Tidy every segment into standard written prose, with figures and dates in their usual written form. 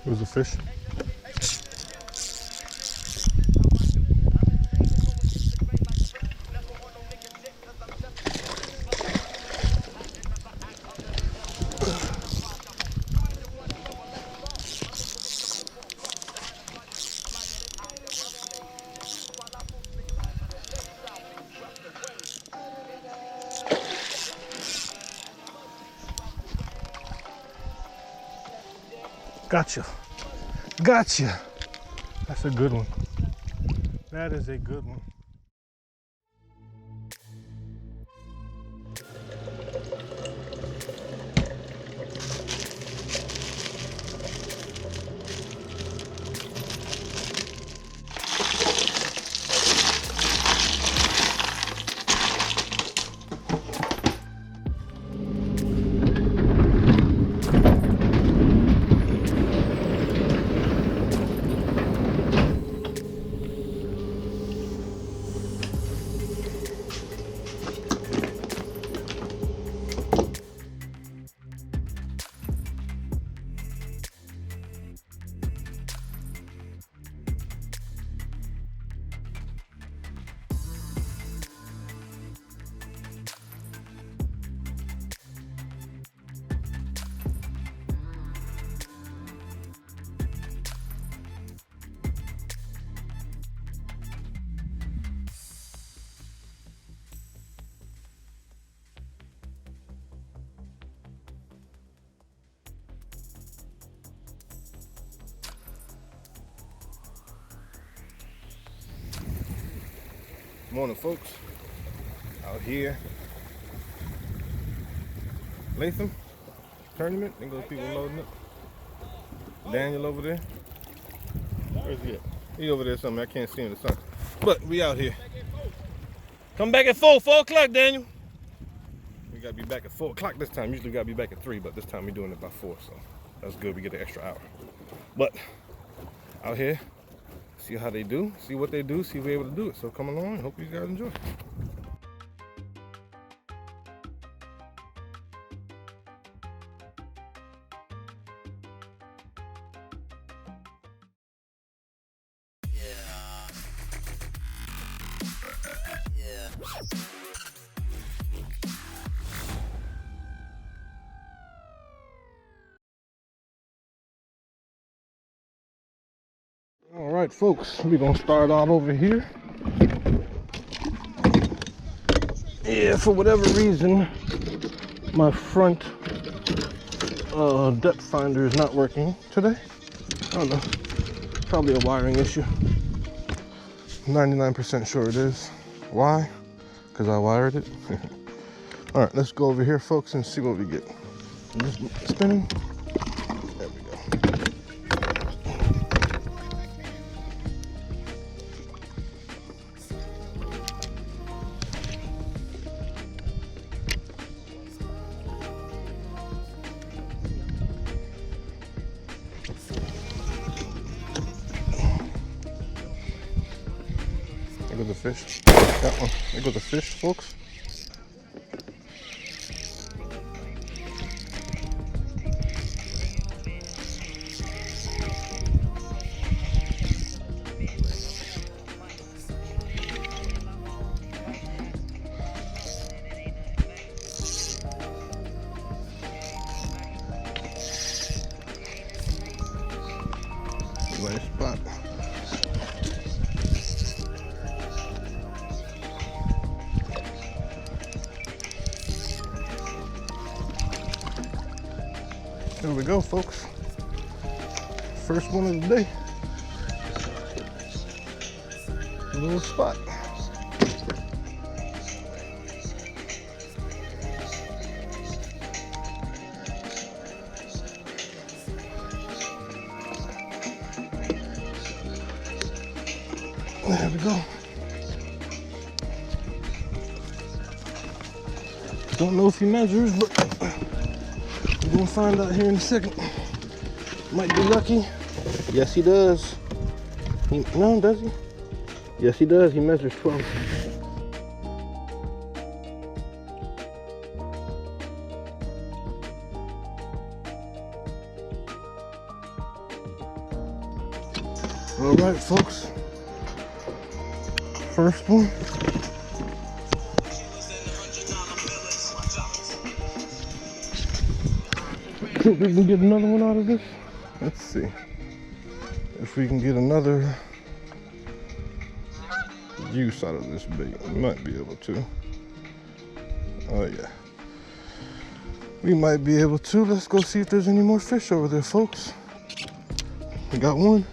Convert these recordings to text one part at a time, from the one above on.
It was a fish. Gotcha. Gotcha. That's a good one. That is a good one. Morning, folks. Out here, Lathem tournament. There goes people loading up. Daniel over there. Where's he at? He over there somewhere. I can't see him in the sun. But we out here. Come back at 4 o'clock, Daniel. We gotta be back at 4 o'clock this time. Usually we gotta be back at 3, but this time we're doing it by 4, so that's good. We get an extra hour. But out here, see how they do, see what they do, see if we're able to do it. So come along, hope you guys enjoy. All right, folks, we're gonna start out over here. Yeah, for whatever reason, my front depth finder is not working today. I don't know, probably a wiring issue. 99% sure it is. Why? Because I wired it. All right, let's go over here, folks, and see what we get. Just spinning. There we go. There goes the fish. That one. There goes the fish, folks. Nice spot. There we go, folks. First one of the day. A little spot. There we go. Don't know if he measures, but we're gonna find out here in a second. Might be lucky. Yes, he does. No, does he? Yes, he does. He measures 12. All right, folks. First one. Think we can get another one out of this? Let's see if we can get another use out of this bait. We might be able to. Oh yeah, we might be able to. Let's go see if there's any more fish over there, folks. We got one.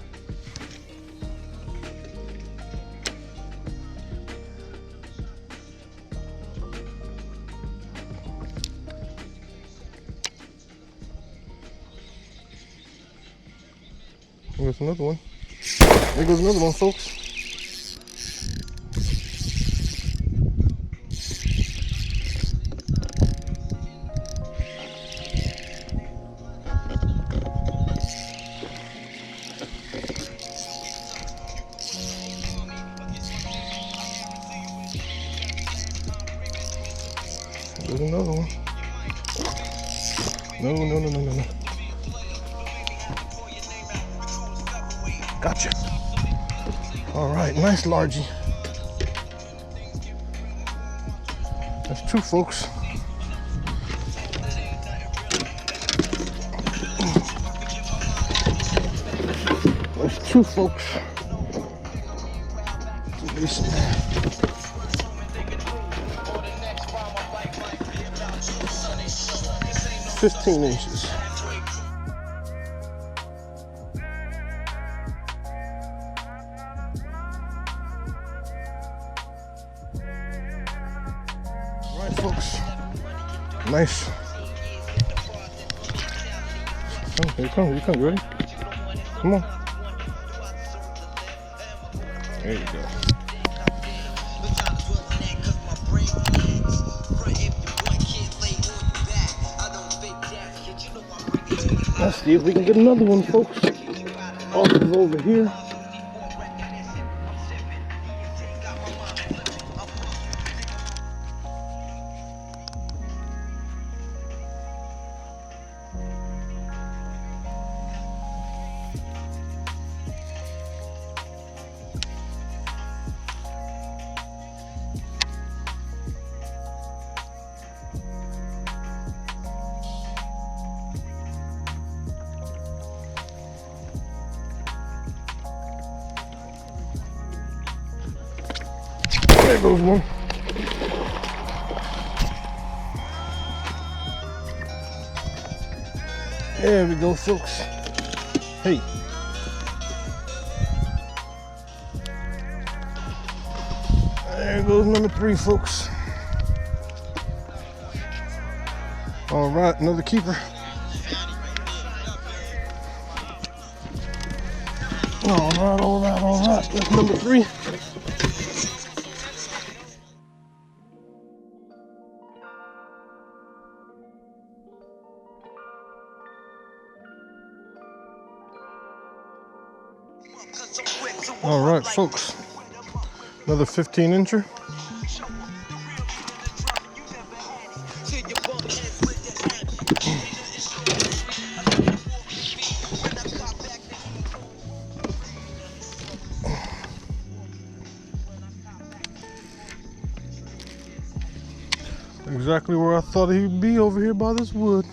There's another one. There goes another one, folks. There's another one. No. Gotcha. All right, nice largie. That's two, folks. That's two, folks. 15 inches. All right, folks. Nice. Oh, here you come. You come, ready? Come on. There you go. Let's see if we can get another one, folks. Off of over here. There goes one. There we go, folks. Hey. There goes number 3, folks. All right, another keeper. All right. That's number 3. All right, folks. Another 15 incher. Exactly where I thought he'd be, over here by this wood.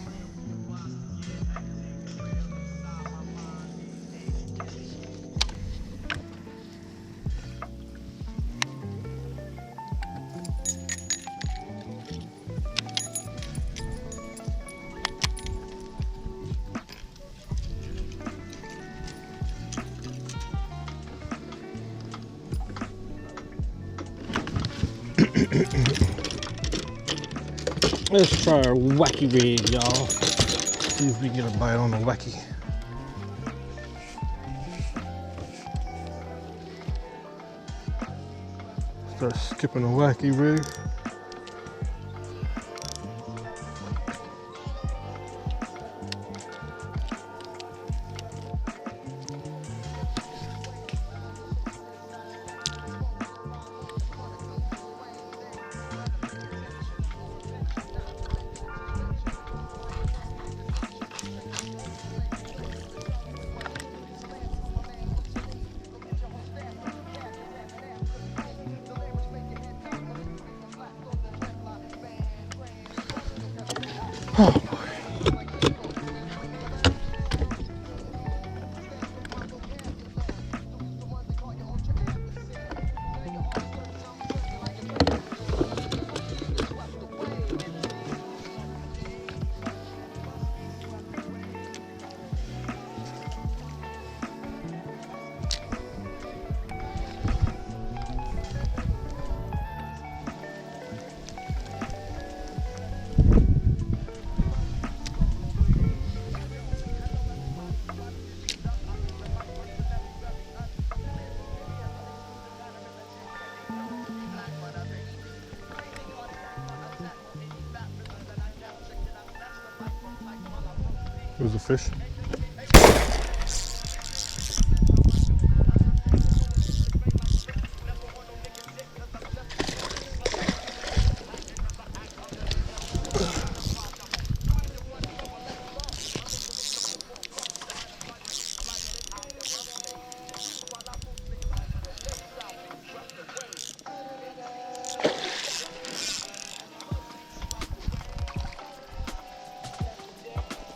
Let's try our wacky rig, y'all. See if we can get a bite on the wacky. Start skipping the wacky rig. Oh boy. It was a fish.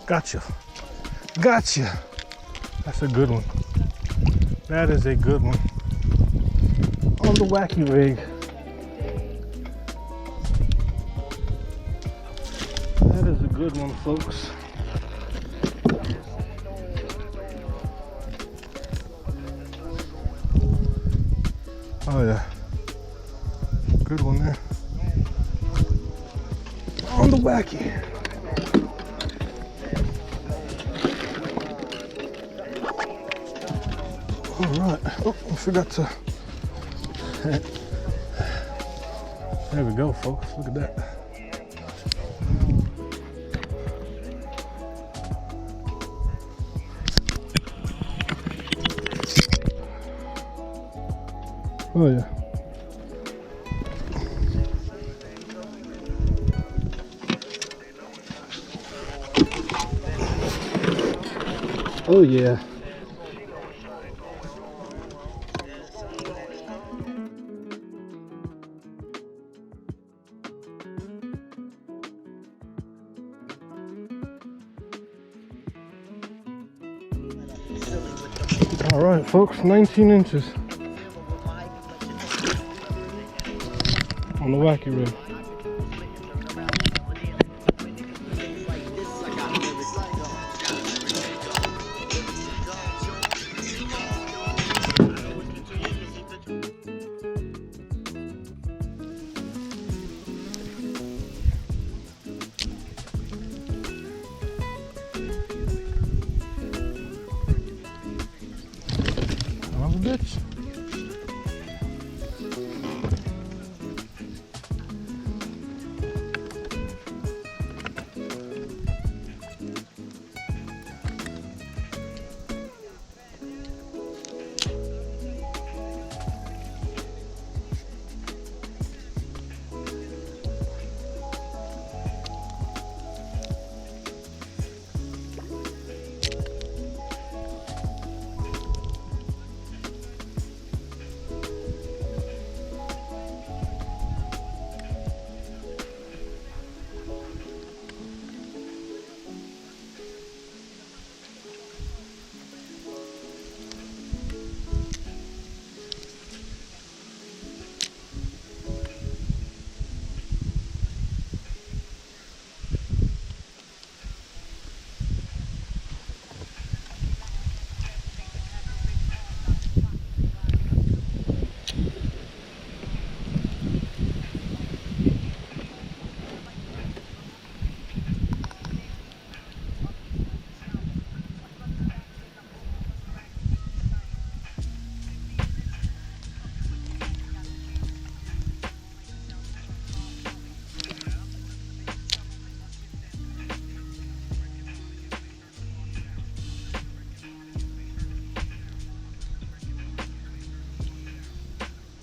Gotcha. Gotcha. That's a good one. That is a good one. On the wacky rig. That is a good one, folks. Oh yeah. Good one there. On the wacky. All right. Oh, I forgot to. There we go, folks. Look at that. Oh yeah. Oh yeah. All right, folks, 19 inches on the wacky rig. Bitch.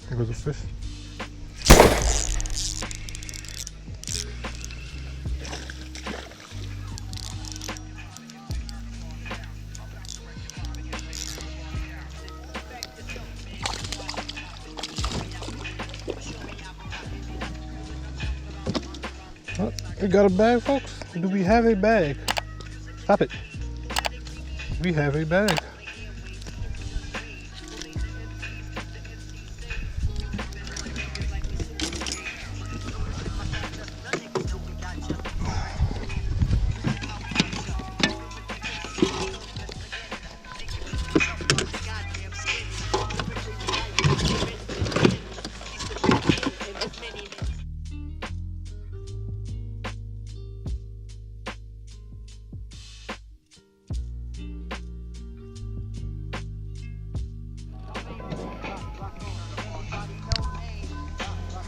There goes a fish. Oh. We got a bag, folks? Do we have a bag? Stop it. We have a bag.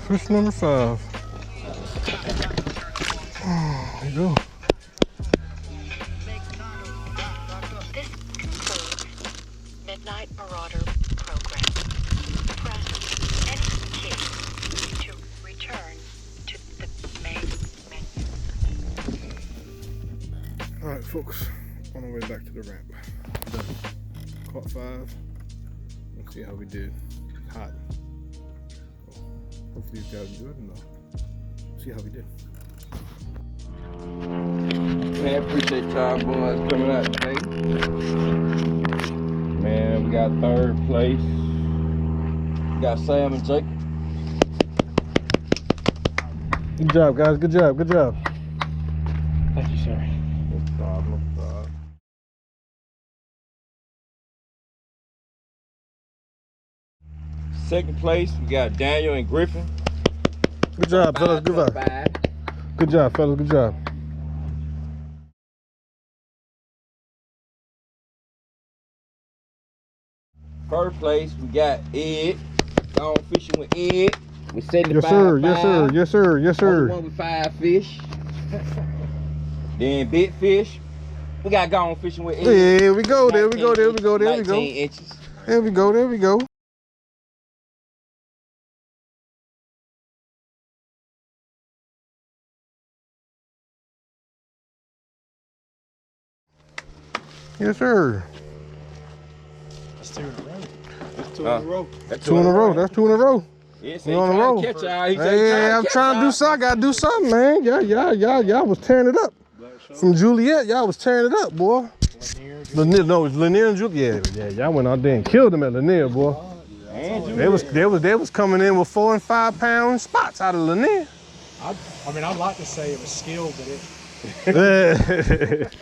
Fish number 5. There you go. This concludes Midnight Marauder program. Press any key to return to the main menu. Alright folks, on our way back to the ramp. Done. Caught 5. Let's see how we did. It's hot. Hopefully these guys do it and see how we did. Man, appreciate y'all boys coming out today. Man, we got 3rd place. We got Sam and Jake. Good job, guys. Good job. Good job. Thank you, sir. No problem. No problem. 2nd place, we got Daniel and Griffin. Good job, fellas. Good job. Good job, fellas. Good job. 1st place, we got Ed. Gone fishing with Ed. With 75 Yes, sir. Yes, sir. Yes, sir. Yes, sir. One with 5 fish. Then big fish. We got Gone Fishing with Ed. There we go. There we go. There we go. There we go. 19 inches. There we go. There we go. Yes, sir. That's 2 in a row. That's 2 in a row. That's 2 in a row. That's 2 in a row. Yeah, We on a roll. Catch y'all. Hey, I'm trying to do something. I gotta do something, man. Y'all was tearing it up. From Juliet, y'all was tearing it up, boy. Lanier, no, it's Lanier and Juliet. Yeah, y'all went out there and killed them at Lanier, boy. They was coming in with 4 and 5 pound spots out of Lanier. I mean, I'd like to say it was skill, but it.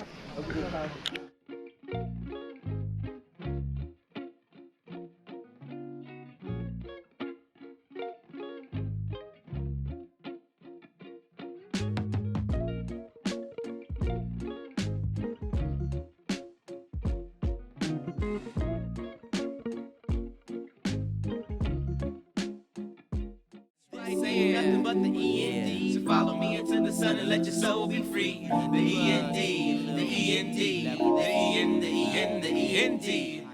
Saying nothing but the END. So follow me into the sun and let your soul be free. The END, the END, the END, the END, the END.